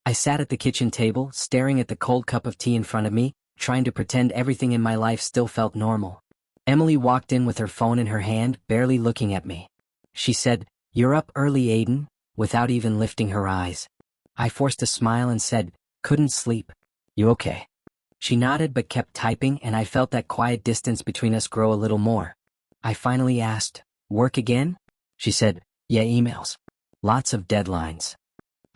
I sat at the kitchen table, staring at the cold cup of tea in front of me, trying to pretend everything in my life still felt normal. Emily walked in with her phone in her hand, barely looking at me. She said, "You're up early, Aiden," without even lifting her eyes. I forced a smile and said, "Couldn't sleep." "You okay?" She nodded but kept typing, and I felt that quiet distance between us grow a little more. I finally asked, "Work again?" She said, "Yeah, emails. Lots of deadlines."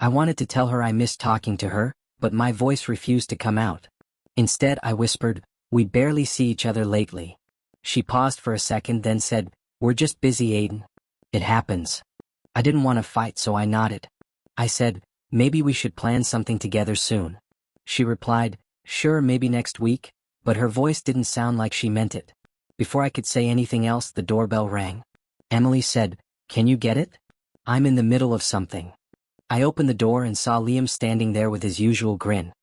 I wanted to tell her I missed talking to her, but my voice refused to come out. Instead, I whispered, "We barely see each other lately." She paused for a second, then said, "We're just busy, Aiden. It happens." I didn't want to fight, so I nodded. I said, "Maybe we should plan something together soon." She replied, "Sure, maybe next week," but her voice didn't sound like she meant it. Before I could say anything else, the doorbell rang. Emily said, "Can you get it? I'm in the middle of something." I opened the door and saw Liam standing there with his usual grin.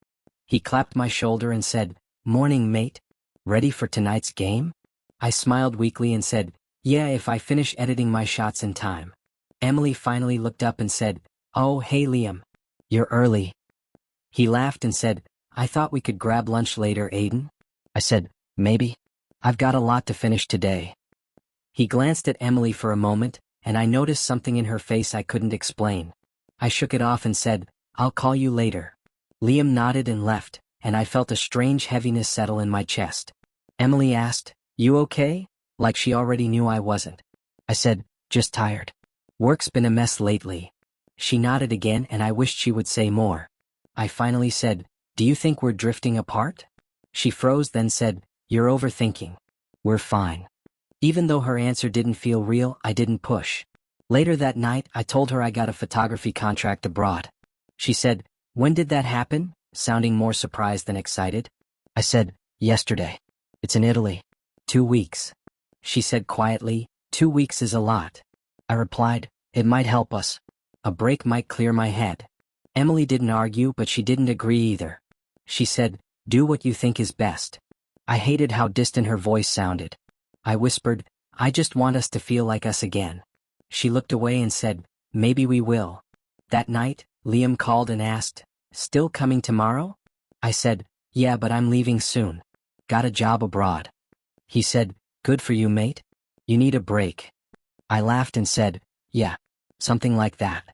He clapped my shoulder and said, "Morning, mate. Ready for tonight's game?" I smiled weakly and said, "Yeah, if I finish editing my shots in time." Emily finally looked up and said, "Oh, hey Liam. You're early." He laughed and said, "I thought we could grab lunch later, Aiden." I said, "Maybe. I've got a lot to finish today." He glanced at Emily for a moment, and I noticed something in her face I couldn't explain. I shook it off and said, "I'll call you later." Liam nodded and left, and I felt a strange heaviness settle in my chest. Emily asked, "You okay?" like she already knew I wasn't. I said, "Just tired. Work's been a mess lately." She nodded again, and I wished she would say more. I finally said, "Do you think we're drifting apart?" She froze, then said, "You're overthinking. We're fine." Even though her answer didn't feel real, I didn't push. Later that night, I told her I got a photography contract abroad. She said, "When did that happen?" sounding more surprised than excited. I said, "Yesterday. It's in Italy. 2 weeks." She said quietly, "2 weeks is a lot." I replied, "It might help us. A break might clear my head." Emily didn't argue, but she didn't agree either. She said, "Do what you think is best." I hated how distant her voice sounded. I whispered, "I just want us to feel like us again." She looked away and said, "Maybe we will." That night, Liam called and asked, "Still coming tomorrow?" I said, "Yeah, but I'm leaving soon. Got a job abroad." He said, "Good for you, mate. You need a break." I laughed and said, "Yeah, something like that."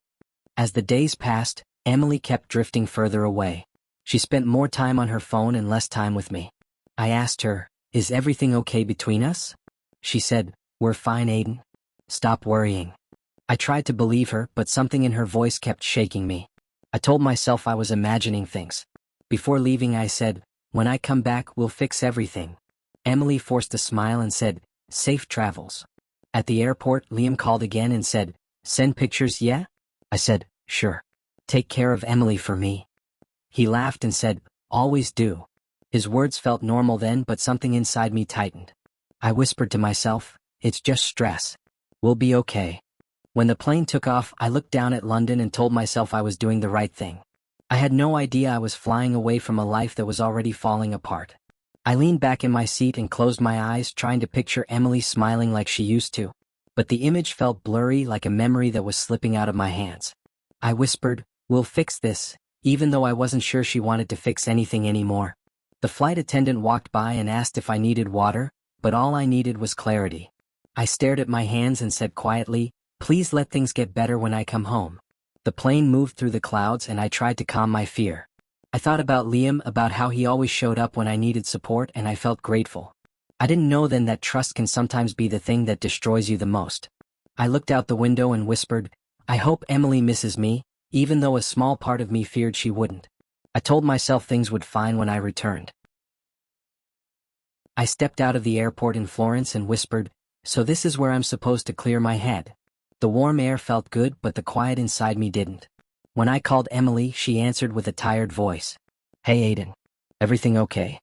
As the days passed, Emily kept drifting further away. She spent more time on her phone and less time with me. I asked her, "Is everything okay between us?" She said, "We're fine, Aiden. Stop worrying." I tried to believe her, but something in her voice kept shaking me. I told myself I was imagining things. Before leaving, I said, "When I come back, we'll fix everything." Emily forced a smile and said, "Safe travels." At the airport, Liam called again and said, "Send pictures, yeah?" I said, "Sure. Take care of Emily for me." He laughed and said, "Always do." His words felt normal then, but something inside me tightened. I whispered to myself, "It's just stress. We'll be okay." When the plane took off, I looked down at London and told myself I was doing the right thing. I had no idea I was flying away from a life that was already falling apart. I leaned back in my seat and closed my eyes, trying to picture Emily smiling like she used to. But the image felt blurry, like a memory that was slipping out of my hands. I whispered, "We'll fix this," even though I wasn't sure she wanted to fix anything anymore. The flight attendant walked by and asked if I needed water, but all I needed was clarity. I stared at my hands and said quietly, "Please let things get better when I come home." The plane moved through the clouds and I tried to calm my fear. I thought about Liam, about how he always showed up when I needed support, and I felt grateful. I didn't know then that trust can sometimes be the thing that destroys you the most. I looked out the window and whispered, "I hope Emily misses me," even though a small part of me feared she wouldn't. I told myself things would fine when I returned. I stepped out of the airport in Florence and whispered, "So this is where I'm supposed to clear my head." The warm air felt good, but the quiet inside me didn't. When I called Emily, she answered with a tired voice. "Hey Aiden. Everything okay?"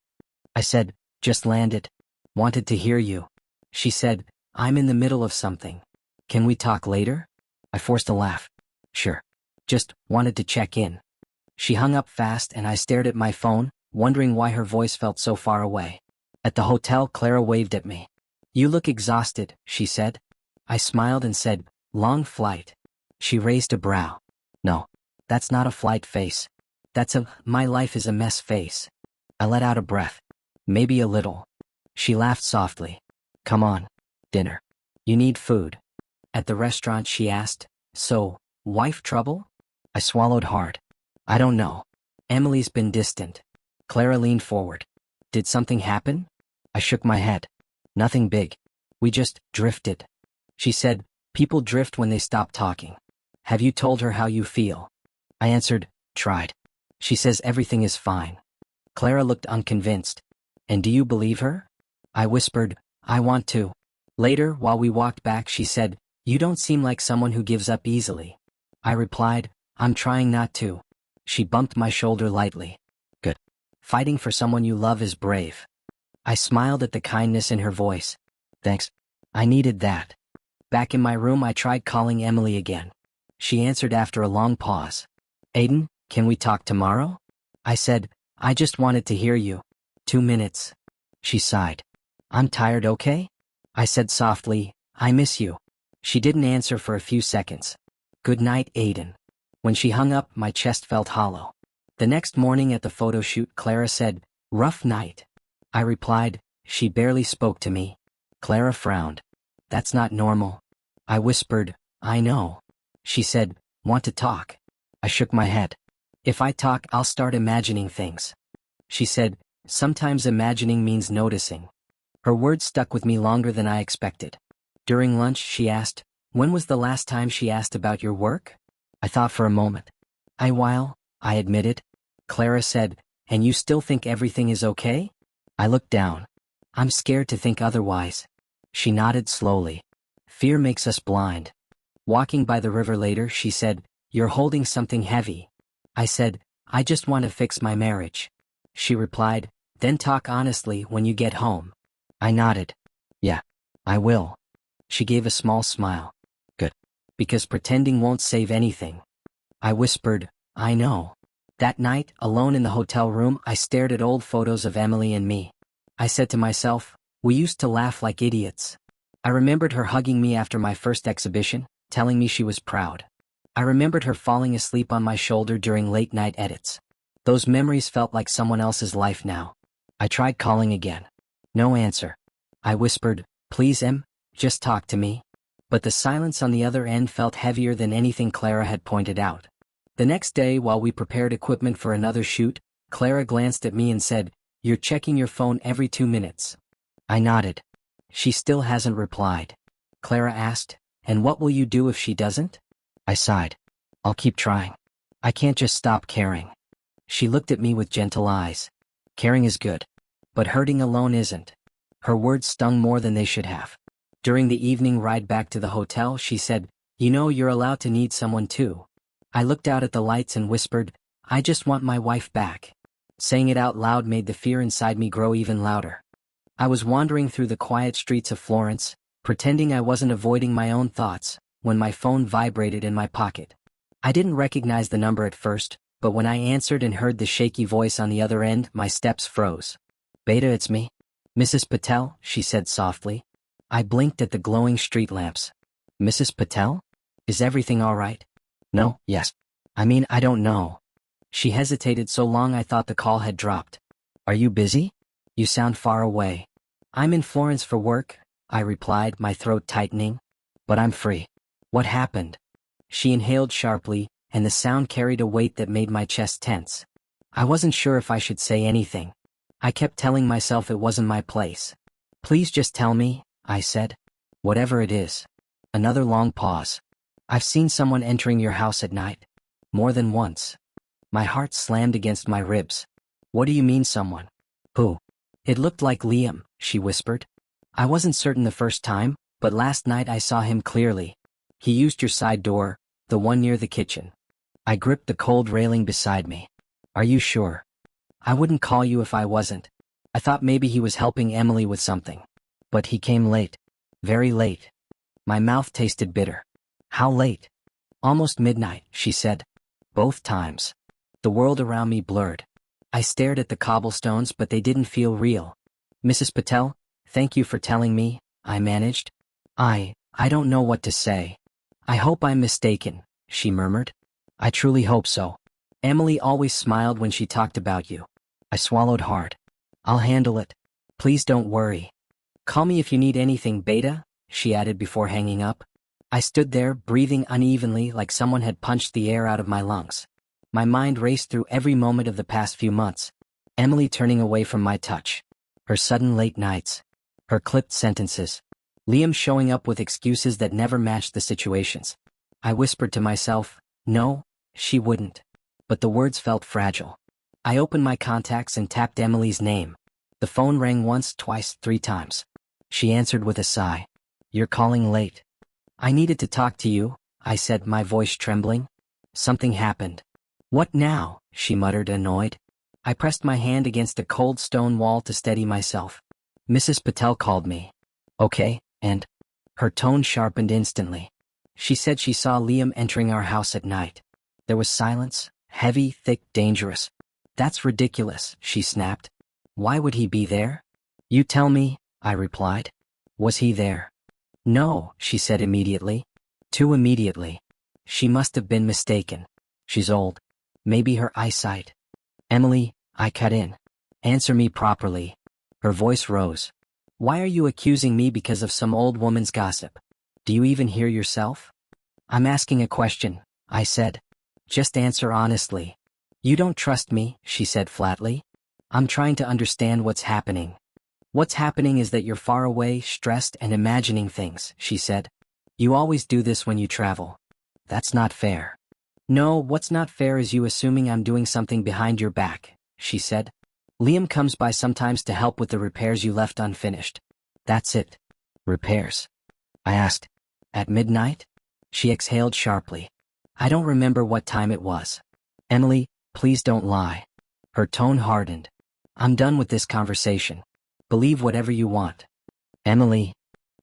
I said, "Just landed. Wanted to hear you." She said, "I'm in the middle of something. Can we talk later?" I forced a laugh. "Sure. Just wanted to check in." She hung up fast and I stared at my phone, wondering why her voice felt so far away. At the hotel, Clara waved at me. "You look exhausted," she said. I smiled and said, "Long flight." She raised a brow. "No, that's not a flight face. My life is a mess face. I let out a breath. Maybe a little. She laughed softly. Come on. Dinner. You need food. At the restaurant she asked, so, wife trouble? I swallowed hard. I don't know. Emily's been distant. Clara leaned forward. Did something happen? I shook my head. Nothing big. We just drifted. She said, people drift when they stop talking. Have you told her how you feel? I answered, tried. She says everything is fine. Clara looked unconvinced. And do you believe her? I whispered, I want to. Later, while we walked back, she said, you don't seem like someone who gives up easily. I replied, I'm trying not to. She bumped my shoulder lightly. Good. Fighting for someone you love is brave. I smiled at the kindness in her voice. Thanks. I needed that. Back in my room, I tried calling Emily again. She answered after a long pause. Aiden, can we talk tomorrow? I said, I just wanted to hear you. 2 minutes. She sighed. I'm tired, okay? I said softly, I miss you. She didn't answer for a few seconds. Good night, Aiden. When she hung up, my chest felt hollow. The next morning at the photo shoot, Clara said, rough night. I replied, she barely spoke to me. Clara frowned. That's not normal. I whispered, I know. She said, want to talk? I shook my head. If I talk, I'll start imagining things. She said, sometimes imagining means noticing. Her words stuck with me longer than I expected. During lunch, she asked, when was the last time she asked about your work? I thought for a moment. While, I admitted. Clara said, and you still think everything is okay? I looked down. I'm scared to think otherwise. She nodded slowly. Fear makes us blind. Walking by the river later, she said, you're holding something heavy. I said, I just want to fix my marriage. She replied, then talk honestly when you get home. I nodded. Yeah, I will. She gave a small smile. Good. Because pretending won't save anything. I whispered, I know. That night, alone in the hotel room, I stared at old photos of Emily and me. I said to myself, we used to laugh like idiots. I remembered her hugging me after my first exhibition, telling me she was proud. I remembered her falling asleep on my shoulder during late-night edits. Those memories felt like someone else's life now. I tried calling again. No answer. I whispered, please just talk to me. But the silence on the other end felt heavier than anything Clara had pointed out. The next day, while we prepared equipment for another shoot, Clara glanced at me and said, you're checking your phone every 2 minutes. I nodded. She still hasn't replied. Clara asked, and what will you do if she doesn't? I sighed. I'll keep trying. I can't just stop caring. She looked at me with gentle eyes. Caring is good. But hurting alone isn't. Her words stung more than they should have. During the evening ride back to the hotel, she said, you know you're allowed to need someone too. I looked out at the lights and whispered, I just want my wife back. Saying it out loud made the fear inside me grow even louder. I was wandering through the quiet streets of Florence, pretending I wasn't avoiding my own thoughts, when my phone vibrated in my pocket. I didn't recognize the number at first, but when I answered and heard the shaky voice on the other end, my steps froze. Beta, it's me. Mrs. Patel, she said softly. I blinked at the glowing street lamps. Mrs. Patel? Is everything all right? No, yes. I don't know. She hesitated so long I thought the call had dropped. Are you busy? You sound far away. I'm in Florence for work, I replied, my throat tightening. But I'm free. What happened? She inhaled sharply, and the sound carried a weight that made my chest tense. I wasn't sure if I should say anything. I kept telling myself it wasn't my place. Please just tell me, I said. Whatever it is. Another long pause. I've seen someone entering your house at night. More than once. My heart slammed against my ribs. What do you mean someone? Who? It looked like Liam, she whispered. I wasn't certain the first time, but last night I saw him clearly. He used your side door, the one near the kitchen. I gripped the cold railing beside me. Are you sure? I wouldn't call you if I wasn't. I thought maybe he was helping Emily with something. But he came late. Very late. My mouth tasted bitter. How late? Almost midnight, she said. Both times. The world around me blurred. I stared at the cobblestones, but they didn't feel real. Mrs. Patel, thank you for telling me, I managed. I don't know what to say. I hope I'm mistaken, she murmured. I truly hope so. Emily always smiled when she talked about you. I swallowed hard. I'll handle it. Please don't worry. Call me if you need anything, Beta, she added before hanging up. I stood there, breathing unevenly like someone had punched the air out of my lungs. My mind raced through every moment of the past few months. Emily turning away from my touch. Her sudden late nights. Her clipped sentences. Liam showing up with excuses that never matched the situations. I whispered to myself, no, she wouldn't. But the words felt fragile. I opened my contacts and tapped Emily's name. The phone rang once, twice, 3 times. She answered with a sigh. You're calling late. I needed to talk to you, I said, my voice trembling. Something happened. What now? She muttered, annoyed. I pressed my hand against a cold stone wall to steady myself. Mrs. Patel called me. Okay, and? Her tone sharpened instantly. She said she saw Liam entering our house at night. There was silence, heavy, thick, dangerous. That's ridiculous, she snapped. Why would he be there? You tell me, I replied. Was he there? No, she said immediately. Too immediately. She must have been mistaken. She's old. Maybe her eyesight. Emily, I cut in. Answer me properly. Her voice rose. Why are you accusing me because of some old woman's gossip? Do you even hear yourself? I'm asking a question, I said. Just answer honestly. You don't trust me, she said flatly. I'm trying to understand what's happening. What's happening is that you're far away, stressed, and imagining things, she said. You always do this when you travel. That's not fair. No, what's not fair is you assuming I'm doing something behind your back, she said. Liam comes by sometimes to help with the repairs you left unfinished. That's it. Repairs? I asked. At midnight? She exhaled sharply. I don't remember what time it was. Emily, please don't lie. Her tone hardened. I'm done with this conversation. Believe whatever you want. Emily.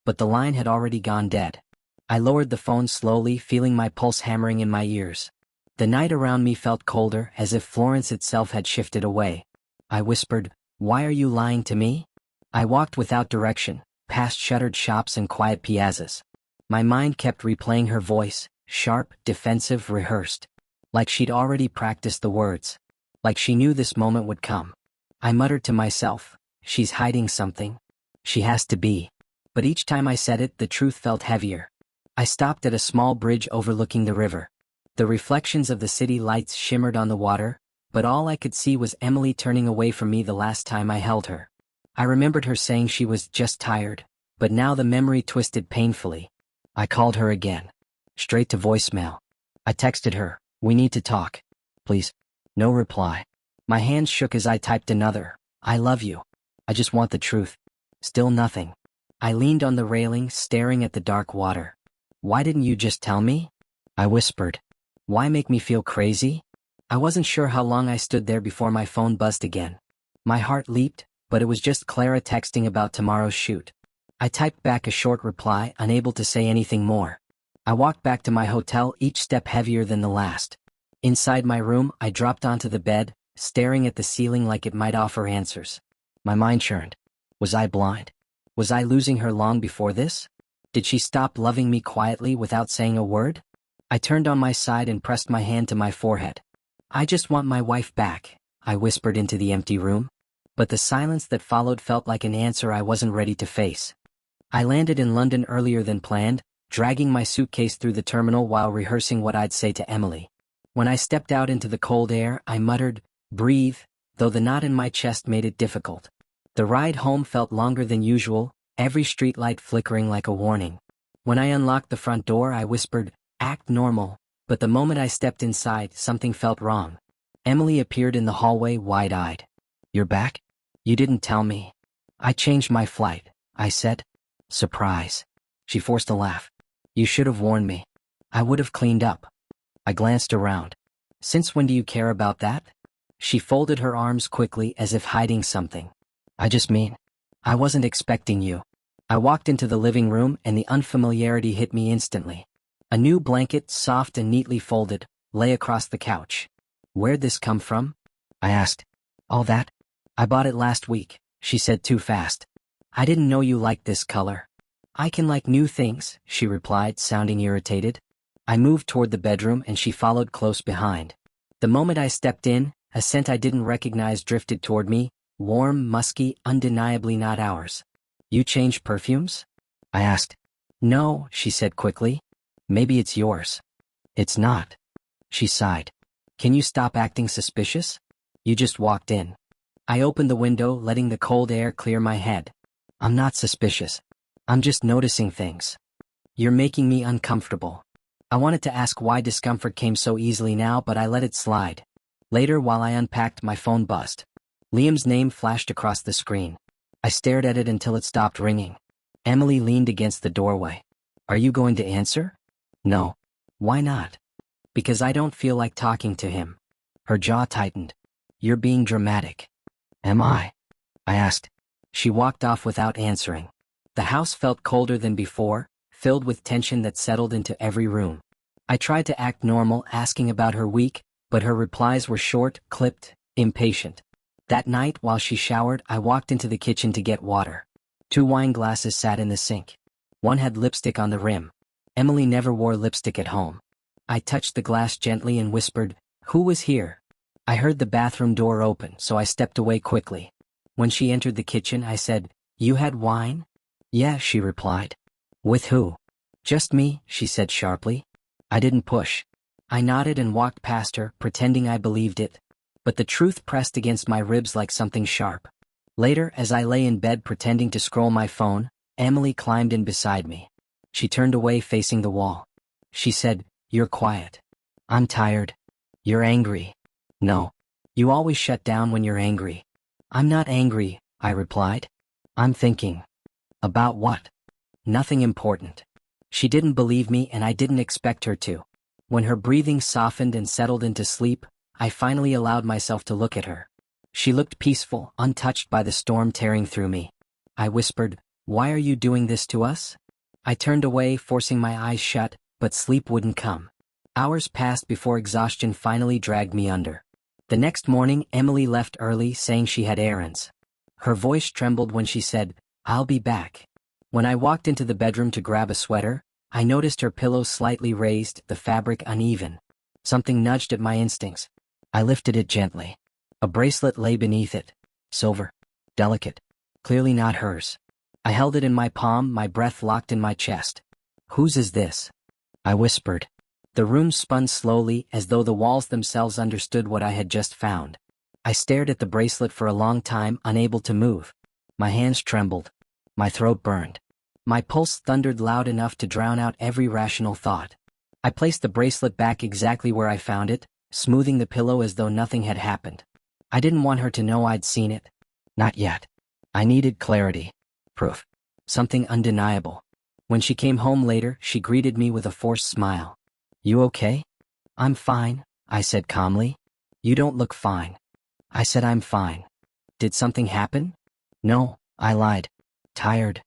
But the line had already gone dead. I lowered the phone slowly, feeling my pulse hammering in my ears. The night around me felt colder, as if Florence itself had shifted away. I whispered, why are you lying to me? I walked without direction, past shuttered shops and quiet piazzas. My mind kept replaying her voice, sharp, defensive, rehearsed. Like she'd already practiced the words. Like she knew this moment would come. I muttered to myself, she's hiding something. She has to be. But each time I said it, the truth felt heavier. I stopped at a small bridge overlooking the river. The reflections of the city lights shimmered on the water, but all I could see was Emily turning away from me the last time I held her. I remembered her saying she was just tired, but now the memory twisted painfully. I called her again. Straight to voicemail. I texted her, we need to talk. Please. No reply. My hands shook as I typed another, I love you. I just want the truth. Still nothing. I leaned on the railing, staring at the dark water. Why didn't you just tell me? I whispered. Why make me feel crazy? I wasn't sure how long I stood there before my phone buzzed again. My heart leaped, but it was just Clara texting about tomorrow's shoot. I typed back a short reply, unable to say anything more. I walked back to my hotel, each step heavier than the last. Inside my room, I dropped onto the bed, staring at the ceiling like it might offer answers. My mind churned. Was I blind? Was I losing her long before this? Did she stop loving me quietly without saying a word? I turned on my side and pressed my hand to my forehead. I just want my wife back, I whispered into the empty room. But the silence that followed felt like an answer I wasn't ready to face. I landed in London earlier than planned, dragging my suitcase through the terminal while rehearsing what I'd say to Emily. When I stepped out into the cold air, I muttered, breathe, though the knot in my chest made it difficult. The ride home felt longer than usual, every streetlight flickering like a warning. When I unlocked the front door, I whispered, act normal, but the moment I stepped inside, something felt wrong. Emily appeared in the hallway, wide-eyed. You're back? You didn't tell me. I changed my flight, I said. Surprise. She forced a laugh. You should have warned me. I would have cleaned up. I glanced around. Since when do you care about that? She folded her arms quickly as if hiding something. I just mean, I wasn't expecting you. I walked into the living room and the unfamiliarity hit me instantly. A new blanket, soft and neatly folded, lay across the couch. Where'd this come from? I asked. All that? I bought it last week, she said too fast. I didn't know you liked this color. I can like new things, she replied, sounding irritated. I moved toward the bedroom and she followed close behind. The moment I stepped in, a scent I didn't recognize drifted toward me, warm, musky, undeniably not ours. You changed perfumes? I asked. No, she said quickly. Maybe it's yours. It's not. She sighed. Can you stop acting suspicious? You just walked in. I opened the window, letting the cold air clear my head. I'm not suspicious. I'm just noticing things. You're making me uncomfortable. I wanted to ask why discomfort came so easily now, but I let it slide. Later, while I unpacked, my phone buzzed. Liam's name flashed across the screen. I stared at it until it stopped ringing. Emily leaned against the doorway. Are you going to answer? No. Why not? Because I don't feel like talking to him. Her jaw tightened. You're being dramatic. Am I? I asked. She walked off without answering. The house felt colder than before, filled with tension that settled into every room. I tried to act normal, asking about her week, but her replies were short, clipped, impatient. That night, while she showered, I walked into the kitchen to get water. 2 wine glasses sat in the sink. One had lipstick on the rim. Emily never wore lipstick at home. I touched the glass gently and whispered, "Who was here?" I heard the bathroom door open, so I stepped away quickly. When she entered the kitchen, I said, "You had wine?" "Yeah," she replied. "With who?" "Just me," she said sharply. I didn't push. I nodded and walked past her, pretending I believed it. But the truth pressed against my ribs like something sharp. Later, as I lay in bed pretending to scroll my phone, Emily climbed in beside me. She turned away facing the wall. She said, "You're quiet." "I'm tired." "You're angry." "No. You always shut down when you're angry." "I'm not angry," I replied. "I'm thinking." "About what?" "Nothing important." She didn't believe me, and I didn't expect her to. When her breathing softened and settled into sleep, I finally allowed myself to look at her. She looked peaceful, untouched by the storm tearing through me. I whispered, "Why are you doing this to us?" I turned away, forcing my eyes shut, but sleep wouldn't come. Hours passed before exhaustion finally dragged me under. The next morning, Emily left early, saying she had errands. Her voice trembled when she said, "I'll be back." When I walked into the bedroom to grab a sweater, I noticed her pillow slightly raised, the fabric uneven. Something nudged at my instincts. I lifted it gently. A bracelet lay beneath it. Silver. Delicate. Clearly not hers. I held it in my palm, my breath locked in my chest. "Whose is this?" I whispered. The room spun slowly, as though the walls themselves understood what I had just found. I stared at the bracelet for a long time, unable to move. My hands trembled. My throat burned. My pulse thundered loud enough to drown out every rational thought. I placed the bracelet back exactly where I found it, smoothing the pillow as though nothing had happened. I didn't want her to know I'd seen it. Not yet. I needed clarity. Proof. Something undeniable. When she came home later, she greeted me with a forced smile. "You okay?" "I'm fine," I said calmly. "You don't look fine." I said I'm fine. "Did something happen?" "No," I lied. "Tired."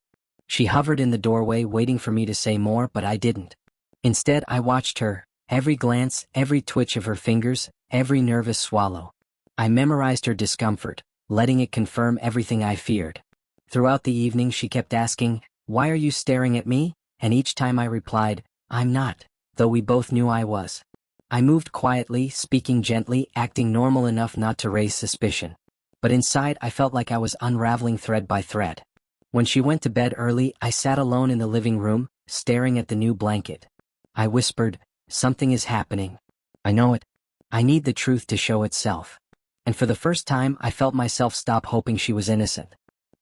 She hovered in the doorway, waiting for me to say more, but I didn't. Instead, I watched her, every glance, every twitch of her fingers, every nervous swallow. I memorized her discomfort, letting it confirm everything I feared. Throughout the evening, she kept asking, "Why are you staring at me?" And each time I replied, "I'm not," though we both knew I was. I moved quietly, speaking gently, acting normal enough not to raise suspicion. But inside, I felt like I was unraveling thread by thread. When she went to bed early, I sat alone in the living room, staring at the new blanket. I whispered, "Something is happening. I know it. I need the truth to show itself." And for the first time, I felt myself stop hoping she was innocent.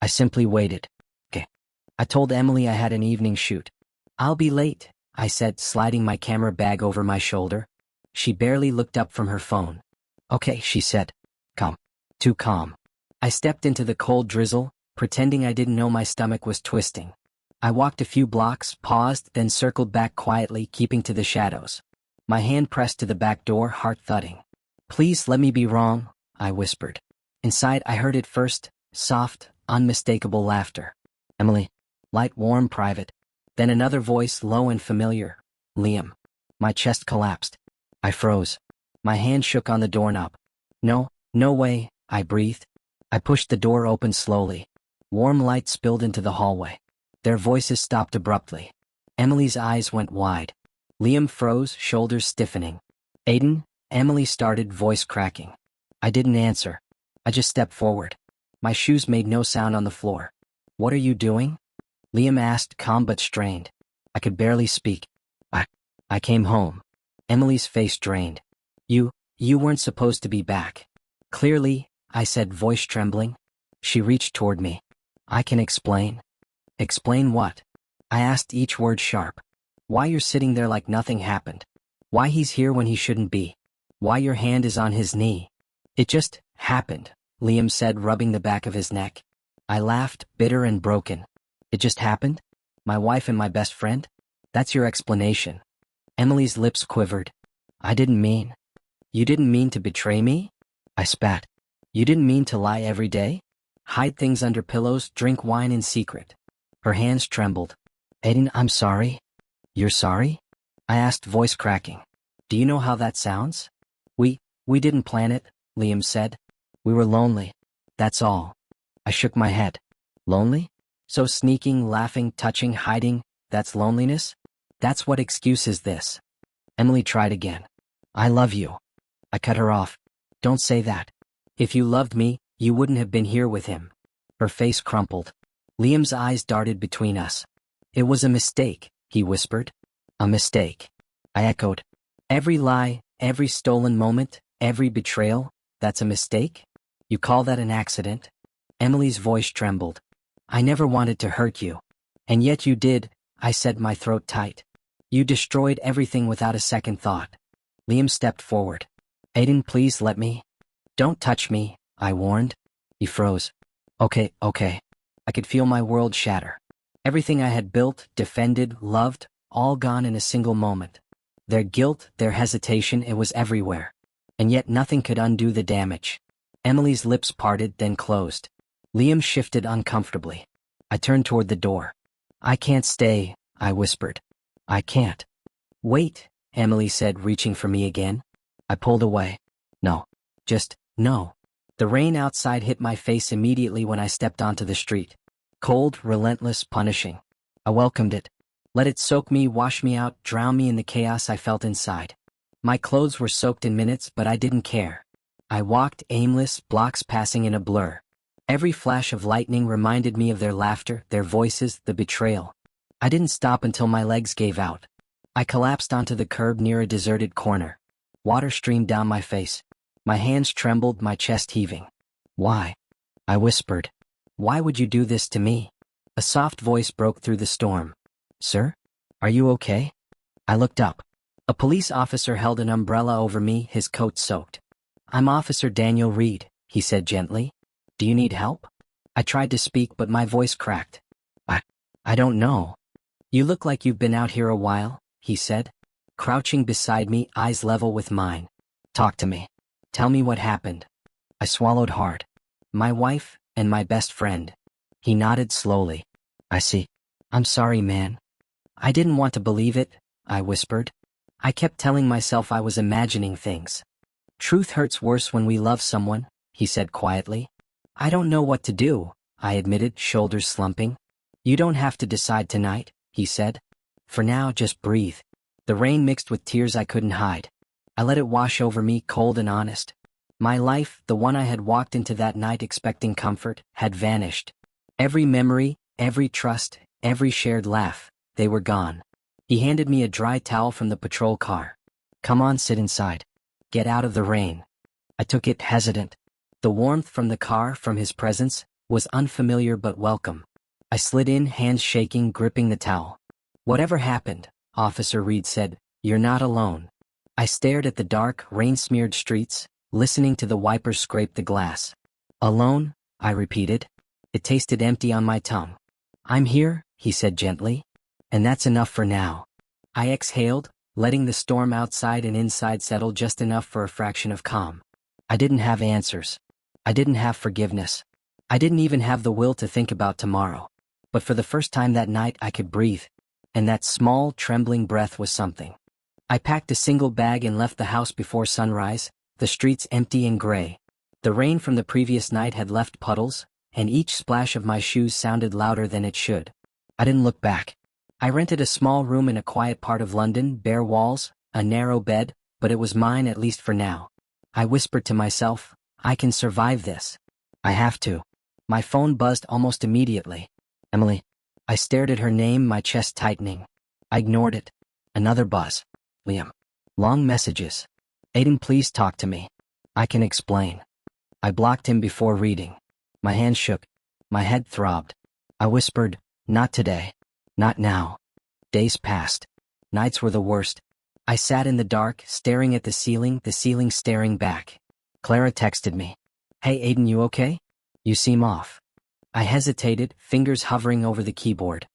I simply waited. "Okay." I told Emily I had an evening shoot. "I'll be late," I said, sliding my camera bag over my shoulder. She barely looked up from her phone. "Okay," she said. Calm. Too calm. I stepped into the cold drizzle, pretending I didn't know my stomach was twisting. I walked a few blocks, paused, then circled back quietly, keeping to the shadows. My hand pressed to the back door, heart thudding. "Please let me be wrong," I whispered. Inside, I heard it first, soft, unmistakable laughter. "Emily." Light, warm, private. Then another voice, low and familiar. "Liam." My chest collapsed. I froze. My hand shook on the doorknob. "No, no way," I breathed. I pushed the door open slowly. Warm light spilled into the hallway. Their voices stopped abruptly. Emily's eyes went wide. Liam froze, shoulders stiffening. "Aiden," Emily started, voice cracking. I didn't answer. I just stepped forward. My shoes made no sound on the floor. What are you doing? Liam asked, calm but strained. I could barely speak. I came home. Emily's face drained. You weren't supposed to be back. Clearly, I said, voice trembling. She reached toward me. I can explain. Explain what? I asked, each word sharp. Why you're sitting there like nothing happened. Why he's here when he shouldn't be. Why your hand is on his knee. It just happened, Liam said, rubbing the back of his neck. I laughed, bitter and broken. It just happened? My wife and my best friend? That's your explanation. Emily's lips quivered. I didn't mean. You didn't mean to betray me? I spat. You didn't mean to lie every day? Hide things under pillows, drink wine in secret. Her hands trembled. Aiden, I'm sorry. You're sorry? I asked, voice cracking. Do you know how that sounds? We didn't plan it, Liam said. We were lonely. That's all. I shook my head. Lonely? So sneaking, laughing, touching, hiding, that's loneliness? That's what excuse is this? Emily tried again. I love you. I cut her off. Don't say that. If you loved me, you wouldn't have been here with him. Her face crumpled. Liam's eyes darted between us. It was a mistake, he whispered. A mistake. I echoed. Every lie, every stolen moment, every betrayal, that's a mistake? You call that an accident? Emily's voice trembled. I never wanted to hurt you. And yet you did, I said, my throat tight. You destroyed everything without a second thought. Liam stepped forward. Aiden, please let me. Don't touch me, I warned. He froze. Okay. I could feel my world shatter. Everything I had built, defended, loved, all gone in a single moment. Their guilt, their hesitation, it was everywhere. And yet nothing could undo the damage. Emily's lips parted, then closed. Liam shifted uncomfortably. I turned toward the door. I can't stay, I whispered. I can't. Wait, Emily said, reaching for me again. I pulled away. No. Just, no. The rain outside hit my face immediately when I stepped onto the street. Cold, relentless, punishing. I welcomed it. Let it soak me, wash me out, drown me in the chaos I felt inside. My clothes were soaked in minutes, but I didn't care. I walked aimless, blocks passing in a blur. Every flash of lightning reminded me of their laughter, their voices, the betrayal. I didn't stop until my legs gave out. I collapsed onto the curb near a deserted corner. Water streamed down my face. My hands trembled, my chest heaving. Why? I whispered. Why would you do this to me? A soft voice broke through the storm. Sir? Are you okay? I looked up. A police officer held an umbrella over me, his coat soaked. I'm Officer Daniel Reed, he said gently. Do you need help? I tried to speak, but my voice cracked. I don't know. You look like you've been out here a while, he said. Crouching beside me, eyes level with mine. Talk to me. Tell me what happened. I swallowed hard. My wife and my best friend. He nodded slowly. I see. I'm sorry, man. I didn't want to believe it, I whispered. I kept telling myself I was imagining things. Truth hurts worse when we love someone, he said quietly. I don't know what to do, I admitted, shoulders slumping. You don't have to decide tonight, he said. For now, just breathe. The rain mixed with tears I couldn't hide. I let it wash over me, cold and honest. My life, the one I had walked into that night expecting comfort, had vanished. Every memory, every trust, every shared laugh, they were gone. He handed me a dry towel from the patrol car. Come on, sit inside. Get out of the rain. I took it, hesitant. The warmth from the car, from his presence, was unfamiliar but welcome. I slid in, hands shaking, gripping the towel. Whatever happened, Officer Reed said, you're not alone. I stared at the dark, rain-smeared streets, listening to the wipers scrape the glass. Alone, I repeated. It tasted empty on my tongue. I'm here, he said gently. And that's enough for now. I exhaled, letting the storm outside and inside settle just enough for a fraction of calm. I didn't have answers. I didn't have forgiveness. I didn't even have the will to think about tomorrow. But for the first time that night I could breathe. And that small, trembling breath was something. I packed a single bag and left the house before sunrise, the streets empty and gray. The rain from the previous night had left puddles, and each splash of my shoes sounded louder than it should. I didn't look back. I rented a small room in a quiet part of London, bare walls, a narrow bed, but it was mine at least for now. I whispered to myself, I can survive this. I have to. My phone buzzed almost immediately. Emily. I stared at her name, my chest tightening. I ignored it. Another buzz. Liam. Long messages. Aiden, please talk to me. I can explain. I blocked him before reading. My hand shook. My head throbbed. I whispered, not today. Not now. Days passed. Nights were the worst. I sat in the dark, staring at the ceiling staring back. Clara texted me. Hey Aiden, you okay? You seem off. I hesitated, fingers hovering over the keyboard.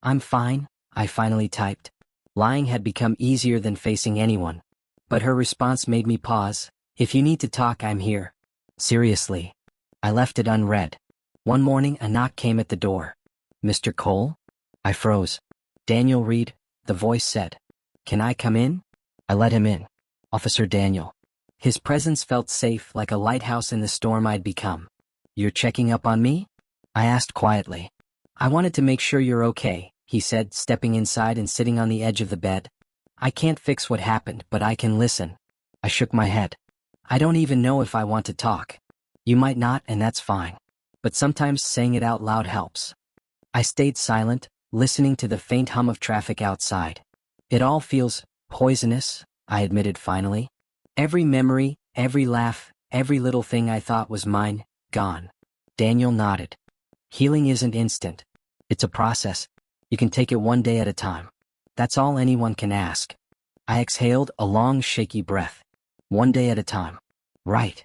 I'm fine, I finally typed. Lying had become easier than facing anyone. But her response made me pause. If you need to talk, I'm here. Seriously. I left it unread. One morning, a knock came at the door. Mr. Cole? I froze. Daniel Reed, the voice said. Can I come in? I let him in. Officer Daniel. His presence felt safe, like a lighthouse in the storm I'd become. You're checking up on me? I asked quietly. I wanted to make sure you're okay, he said, stepping inside and sitting on the edge of the bed. I can't fix what happened, but I can listen. I shook my head. I don't even know if I want to talk. You might not, and that's fine. But sometimes saying it out loud helps. I stayed silent, listening to the faint hum of traffic outside. It all feels poisonous, I admitted finally. Every memory, every laugh, every little thing I thought was mine, gone. Daniel nodded. Healing isn't instant. It's a process. You can take it one day at a time. That's all anyone can ask. I exhaled a long, shaky breath. One day at a time. Right.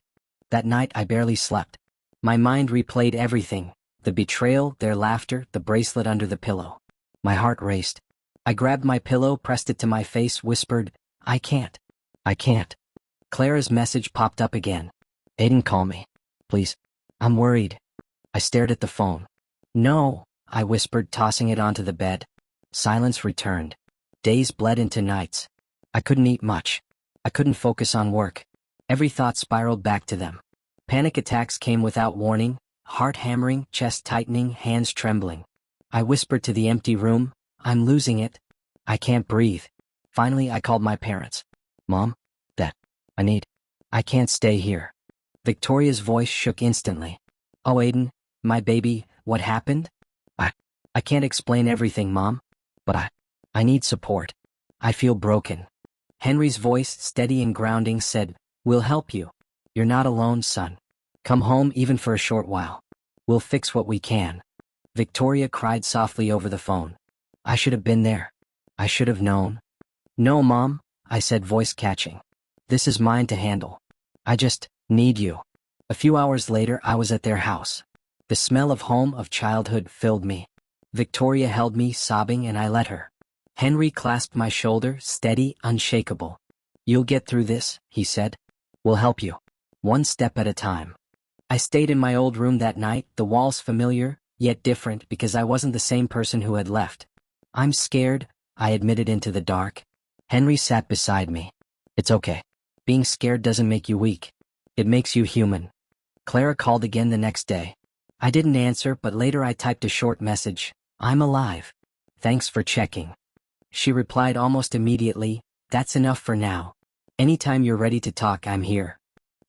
That night I barely slept. My mind replayed everything. The betrayal, their laughter, the bracelet under the pillow. My heart raced. I grabbed my pillow, pressed it to my face, whispered, I can't. I can't. Clara's message popped up again. Aiden, call me. Please. I'm worried. I stared at the phone. No, I whispered, tossing it onto the bed. Silence returned. Days bled into nights. I couldn't eat much. I couldn't focus on work. Every thought spiraled back to them. Panic attacks came without warning, heart hammering, chest tightening, hands trembling. I whispered to the empty room, I'm losing it. I can't breathe. Finally, I called my parents. Mom? Dad? I can't stay here. Victoria's voice shook instantly. Oh, Aiden, my baby, what happened? I can't explain everything, Mom. But I need support. I feel broken. Henry's voice, steady and grounding, said, We'll help you. You're not alone, son. Come home even for a short while. We'll fix what we can. Victoria cried softly over the phone. I should have been there. I should have known. No, Mom, I said, voice catching. This is mine to handle. I just need you. A few hours later, I was at their house. The smell of home, of childhood, filled me. Victoria held me, sobbing, and I let her. Henry clasped my shoulder, steady, unshakable. You'll get through this, he said. We'll help you. One step at a time. I stayed in my old room that night, the walls familiar, yet different because I wasn't the same person who had left. I'm scared, I admitted into the dark. Henry sat beside me. It's okay. Being scared doesn't make you weak. It makes you human. Clara called again the next day. I didn't answer, but later I typed a short message. I'm alive. Thanks for checking. She replied almost immediately, that's enough for now. Anytime you're ready to talk, I'm here.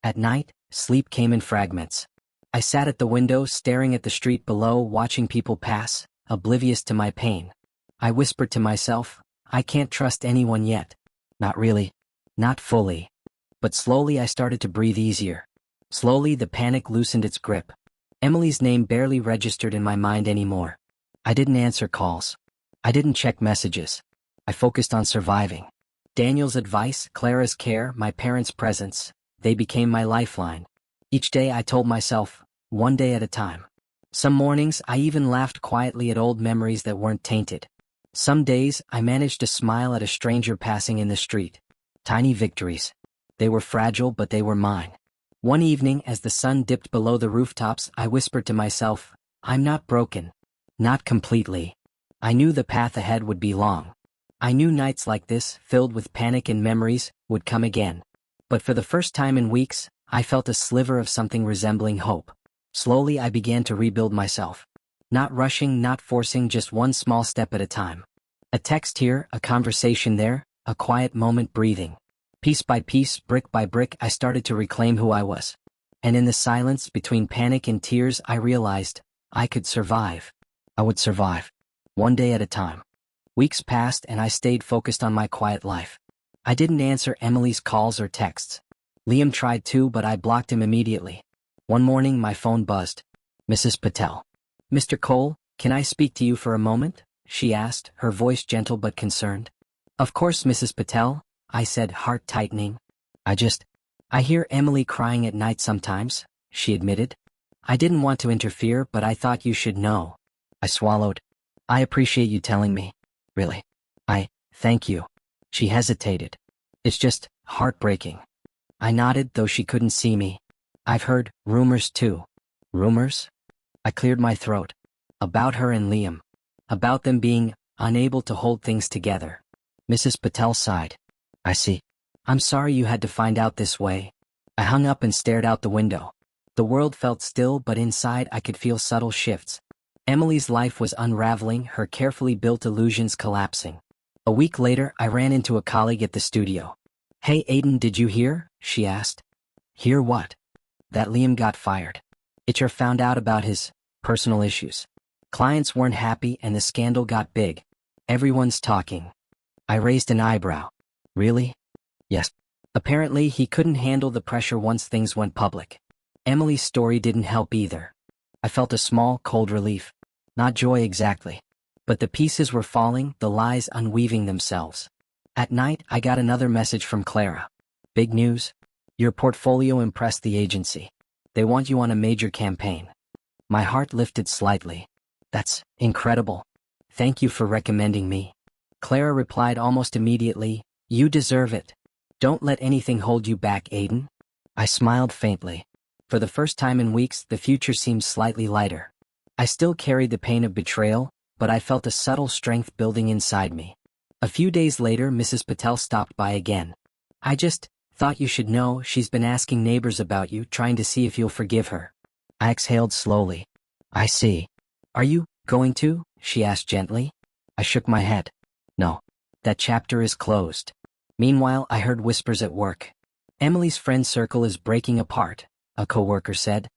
At night, sleep came in fragments. I sat at the window, staring at the street below, watching people pass, oblivious to my pain. I whispered to myself, I can't trust anyone yet. Not really. Not fully. But slowly I started to breathe easier. Slowly the panic loosened its grip. Emily's name barely registered in my mind anymore. I didn't answer calls. I didn't check messages. I focused on surviving. Daniel's advice, Clara's care, my parents' presence, they became my lifeline. Each day I told myself, one day at a time. Some mornings I even laughed quietly at old memories that weren't tainted. Some days I managed to smile at a stranger passing in the street. Tiny victories. They were fragile, but they were mine. One evening, as the sun dipped below the rooftops, I whispered to myself, I'm not broken. Not completely. I knew the path ahead would be long. I knew nights like this, filled with panic and memories, would come again. But for the first time in weeks, I felt a sliver of something resembling hope. Slowly I began to rebuild myself. Not rushing, not forcing, just one small step at a time. A text here, a conversation there, a quiet moment breathing. Piece by piece, brick by brick, I started to reclaim who I was. And in the silence, between panic and tears, I realized I could survive. I would survive. One day at a time. Weeks passed and I stayed focused on my quiet life. I didn't answer Emily's calls or texts. Liam tried to, but I blocked him immediately. One morning, my phone buzzed. Mrs. Patel. Mr. Cole, can I speak to you for a moment? She asked, her voice gentle but concerned. Of course, Mrs. Patel, I said, heart tightening. I hear Emily crying at night sometimes, she admitted. I didn't want to interfere, but I thought you should know. I swallowed. I appreciate you telling me. Really. Thank you. She hesitated. It's just heartbreaking. I nodded, though she couldn't see me. I've heard rumors too. Rumors? I cleared my throat. About her and Liam. About them being unable to hold things together. Mrs. Patel sighed. I see. I'm sorry you had to find out this way. I hung up and stared out the window. The world felt still, but inside I could feel subtle shifts. Emily's life was unraveling, her carefully built illusions collapsing. A week later, I ran into a colleague at the studio. Hey Aiden, did you hear? She asked. Hear what? That Liam got fired. HR found out about his personal issues. Clients weren't happy and the scandal got big. Everyone's talking. I raised an eyebrow. Really? Yes. Apparently, he couldn't handle the pressure once things went public. Emily's story didn't help either. I felt a small, cold relief. Not joy exactly. But the pieces were falling, the lies unweaving themselves. At night, I got another message from Clara. Big news. Your portfolio impressed the agency. They want you on a major campaign. My heart lifted slightly. That's incredible. Thank you for recommending me. Clara replied almost immediately, you deserve it. Don't let anything hold you back, Aiden. I smiled faintly. For the first time in weeks, the future seemed slightly lighter. I still carried the pain of betrayal, but I felt a subtle strength building inside me. A few days later, Mrs. Patel stopped by again. I just thought you should know she's been asking neighbors about you, trying to see if you'll forgive her. I exhaled slowly. I see. Are you going to? She asked gently. I shook my head. No. That chapter is closed. Meanwhile, I heard whispers at work. Emily's friend circle is breaking apart, a coworker said.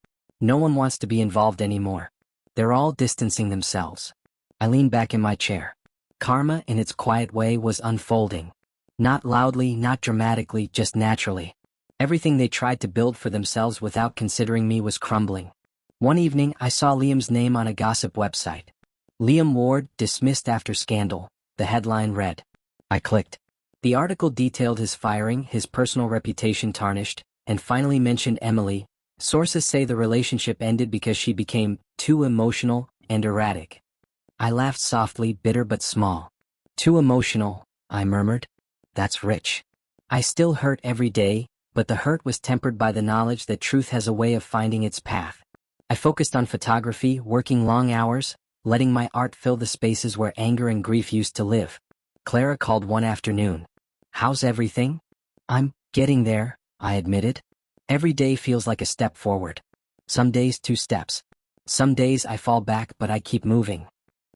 No one wants to be involved anymore. They're all distancing themselves. I leaned back in my chair. Karma, in its quiet way, was unfolding. Not loudly, not dramatically, just naturally. Everything they tried to build for themselves without considering me was crumbling. One evening, I saw Liam's name on a gossip website. Liam Ward, dismissed after scandal, the headline read. I clicked. The article detailed his firing, his personal reputation tarnished, and finally mentioned Emily. Sources say the relationship ended because she became too emotional and erratic. I laughed softly, bitter but small. Too emotional, I murmured. That's rich. I still hurt every day, but the hurt was tempered by the knowledge that truth has a way of finding its path. I focused on photography, working long hours, letting my art fill the spaces where anger and grief used to live. Clara called one afternoon. How's everything? I'm getting there, I admitted. Every day feels like a step forward. Some days 2 steps. Some days I fall back, but I keep moving.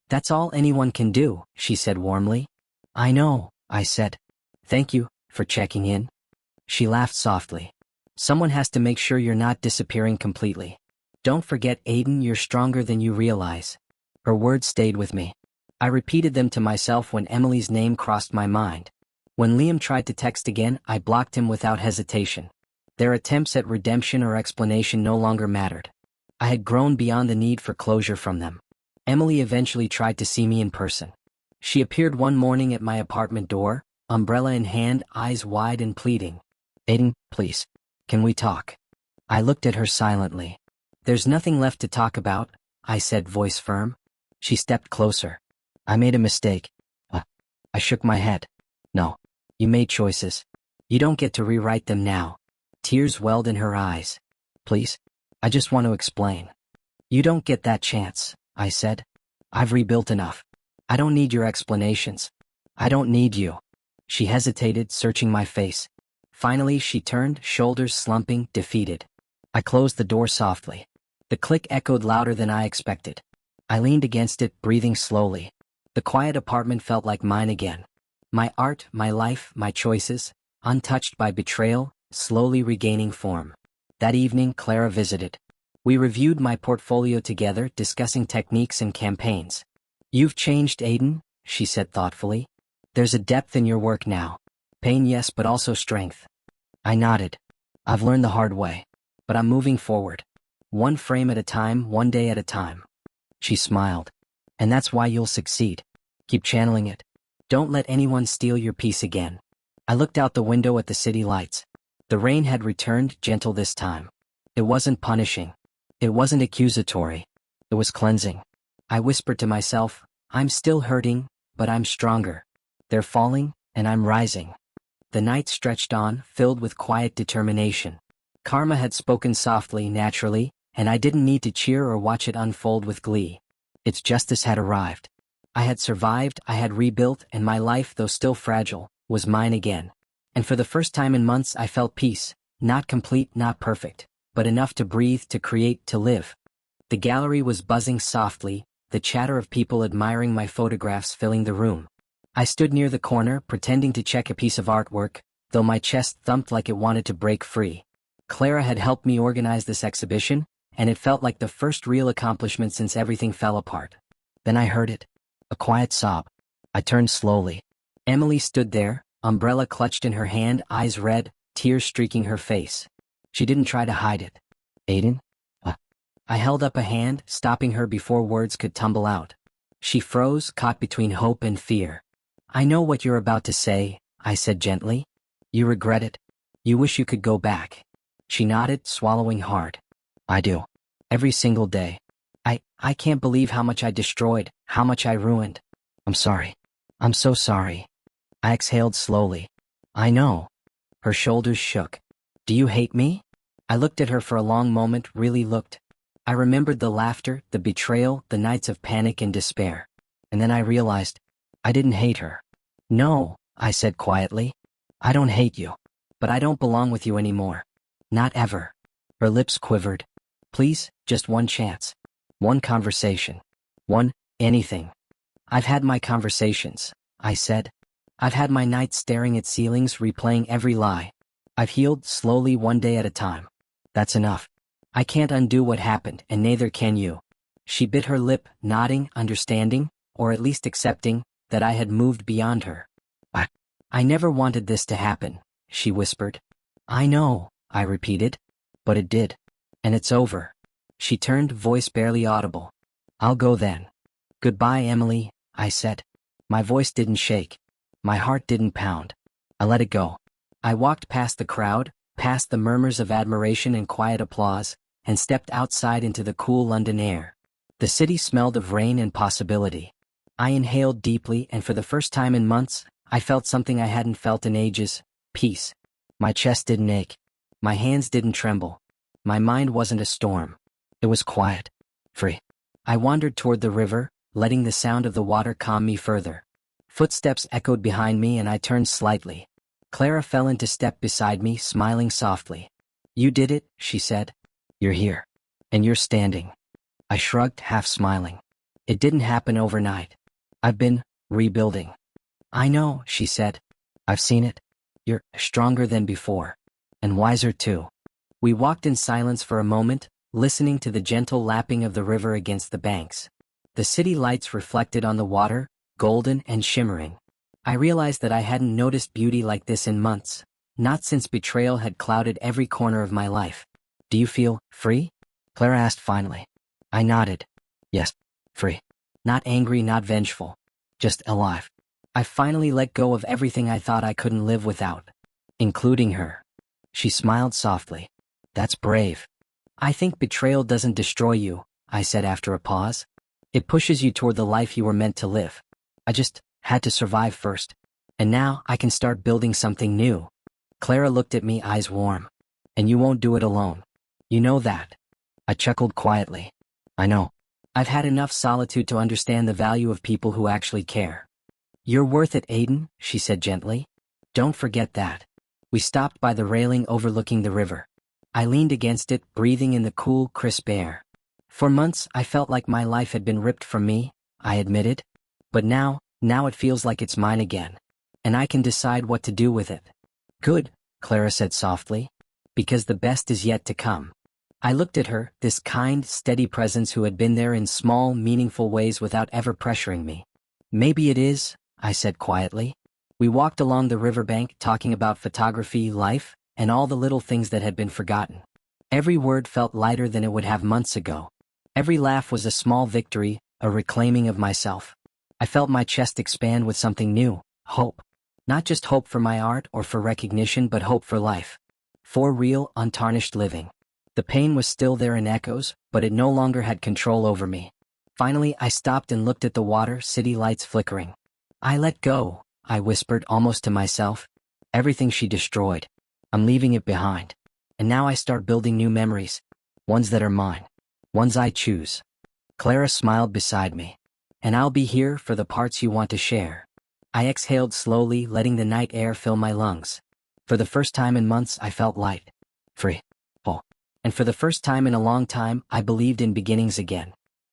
That's all anyone can do, she said warmly. I know, I said. Thank you for checking in. She laughed softly. Someone has to make sure you're not disappearing completely. Don't forget, Aiden, you're stronger than you realize. Her words stayed with me. I repeated them to myself when Emily's name crossed my mind. When Liam tried to text again, I blocked him without hesitation. Their attempts at redemption or explanation no longer mattered. I had grown beyond the need for closure from them. Emily eventually tried to see me in person. She appeared one morning at my apartment door, umbrella in hand, eyes wide and pleading. Aiden, please, can we talk? I looked at her silently. There's nothing left to talk about, I said, voice firm. She stepped closer. I made a mistake. I shook my head. No. You made choices. You don't get to rewrite them now. Tears welled in her eyes. Please, I just want to explain. You don't get that chance, I said. I've rebuilt enough. I don't need your explanations. I don't need you. She hesitated, searching my face. Finally, she turned, shoulders slumping, defeated. I closed the door softly. The click echoed louder than I expected. I leaned against it, breathing slowly. The quiet apartment felt like mine again. My art, my life, my choices, untouched by betrayal, slowly regaining form. That evening, Clara visited. We reviewed my portfolio together, discussing techniques and campaigns. You've changed, Aiden, she said thoughtfully. There's a depth in your work now. Pain, yes, but also strength. I nodded. I've learned the hard way. But I'm moving forward. One frame at a time, one day at a time. She smiled. And that's why you'll succeed. Keep channeling it. Don't let anyone steal your peace again. I looked out the window at the city lights. The rain had returned, gentle this time. It wasn't punishing. It wasn't accusatory. It was cleansing. I whispered to myself, I'm still hurting, but I'm stronger. They're falling, and I'm rising. The night stretched on, filled with quiet determination. Karma had spoken softly, naturally, and I didn't need to cheer or watch it unfold with glee. Its justice had arrived. I had survived, I had rebuilt, and my life, though still fragile, was mine again. And for the first time in months I felt peace, not complete, not perfect, but enough to breathe, to create, to live. The gallery was buzzing softly, the chatter of people admiring my photographs filling the room. I stood near the corner, pretending to check a piece of artwork, though my chest thumped like it wanted to break free. Clara had helped me organize this exhibition, and it felt like the first real accomplishment since everything fell apart. Then I heard it. A quiet sob. I turned slowly. Emily stood there, umbrella clutched in her hand, eyes red, tears streaking her face. She didn't try to hide it. Aiden? I held up a hand, stopping her before words could tumble out. She froze, caught between hope and fear. I know what you're about to say, I said gently. You regret it. You wish you could go back. She nodded, swallowing hard. I do. Every single day. I can't believe how much I destroyed, how much I ruined. I'm sorry. I'm so sorry. I exhaled slowly. I know. Her shoulders shook. Do you hate me? I looked at her for a long moment, really looked. I remembered the laughter, the betrayal, the nights of panic and despair. And then I realized, I didn't hate her. No, I said quietly. I don't hate you. But I don't belong with you anymore. Not ever. Her lips quivered. Please, just one chance. One conversation. One, anything. I've had my conversations, I said. I've had my nights staring at ceilings, replaying every lie. I've healed slowly, one day at a time. That's enough. I can't undo what happened, and neither can you. She bit her lip, nodding, understanding, or at least accepting, that I had moved beyond her. I never wanted this to happen, she whispered. I know, I repeated. But it did. And it's over. She turned, voice barely audible. I'll go then. Goodbye, Emily, I said. My voice didn't shake. My heart didn't pound. I let it go. I walked past the crowd, past the murmurs of admiration and quiet applause, and stepped outside into the cool London air. The city smelled of rain and possibility. I inhaled deeply, and for the first time in months, I felt something I hadn't felt in ages: peace. My chest didn't ache. My hands didn't tremble. My mind wasn't a storm. It was quiet. Free. I wandered toward the river, letting the sound of the water calm me further. Footsteps echoed behind me and I turned slightly. Clara fell into step beside me, smiling softly. You did it, she said. You're here. And you're standing. I shrugged, half smiling. It didn't happen overnight. I've been rebuilding. I know, she said. I've seen it. You're stronger than before. And wiser too. We walked in silence for a moment, listening to the gentle lapping of the river against the banks. The city lights reflected on the water, golden and shimmering. I realized that I hadn't noticed beauty like this in months, not since betrayal had clouded every corner of my life. Do you feel free? Clara asked finally. I nodded. Yes, free. Not angry, not vengeful. Just alive. I finally let go of everything I thought I couldn't live without. Including her. She smiled softly. That's brave. I think betrayal doesn't destroy you, I said after a pause. It pushes you toward the life you were meant to live. I just had to survive first. And now I can start building something new. Clara looked at me, eyes warm. And you won't do it alone. You know that. I chuckled quietly. I know. I've had enough solitude to understand the value of people who actually care. You're worth it, Aiden, she said gently. Don't forget that. We stopped by the railing overlooking the river. I leaned against it, breathing in the cool, crisp air. For months, I felt like my life had been ripped from me, I admitted. But now it feels like it's mine again. And I can decide what to do with it. Good, Clara said softly. Because the best is yet to come. I looked at her, this kind, steady presence who had been there in small, meaningful ways without ever pressuring me. Maybe it is, I said quietly. We walked along the riverbank talking about photography, life, and all the little things that had been forgotten. Every word felt lighter than it would have months ago. Every laugh was a small victory, a reclaiming of myself. I felt my chest expand with something new, hope. Not just hope for my art or for recognition, but hope for life. For real, untarnished living. The pain was still there in echoes, but it no longer had control over me. Finally, I stopped and looked at the water, city lights flickering. I let go, I whispered almost to myself. Everything she destroyed. I'm leaving it behind. And now I start building new memories. Ones that are mine. Ones I choose. Clara smiled beside me. And I'll be here for the parts you want to share. I exhaled slowly, letting the night air fill my lungs. For the first time in months, I felt light. Free. Full. And for the first time in a long time, I believed in beginnings again.